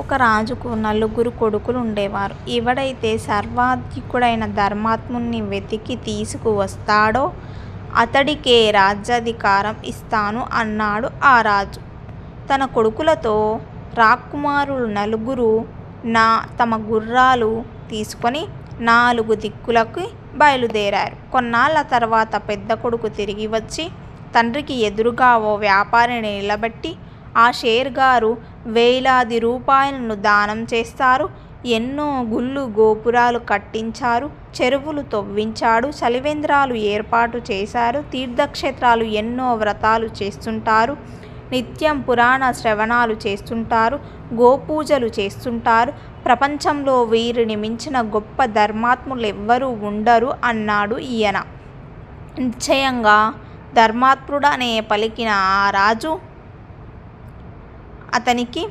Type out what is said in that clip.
ఒక రాజుకు నలుగురు కొడుకులు ఉండేవారు. ఎవడైతే సర్వాధికుడైన ధర్మాత్ముణ్ణి వెతికి తీసుకువస్తాడో అతడికే రాజ్యాధికారం ఇస్తాను అన్నాడు ఆ రాజు. తన కొడుకులతో రాకుమారులు నలుగురు తమ గుర్రాలు తీసుకొని 4 దిక్కులకి బయలుదేరారు. కొన్నాళ్ళ తర్వాత పెద్ద కొడుకు తిరిగి వచ్చి తండ్రికి ఎదురుగా ఓ వ్యాపారిని నిలబెట్టి, ఆ షేర్గారు వేలాది రూపాయలను దానం చేస్తారు, ఎన్నో గుళ్ళు గోపురాలు కట్టించారు, చెరువులు తవ్వించాడు, చలివేంద్రాలు ఏర్పాటు చేశారు, తీర్థక్షేత్రాలు ఎన్నో వ్రతాలు చేస్తుంటారు, నిత్యం పురాణ శ్రవణాలు చేస్తుంటారు, గోపూజలు చేస్తుంటారు, ప్రపంచంలో వీరిని మించిన గొప్ప ధర్మాత్ములెవ్వరూ ఉండరు అన్నాడు ఈయన. నిశ్చయంగా ధర్మాత్ముడనే పలికిన ఆ రాజు అతనికి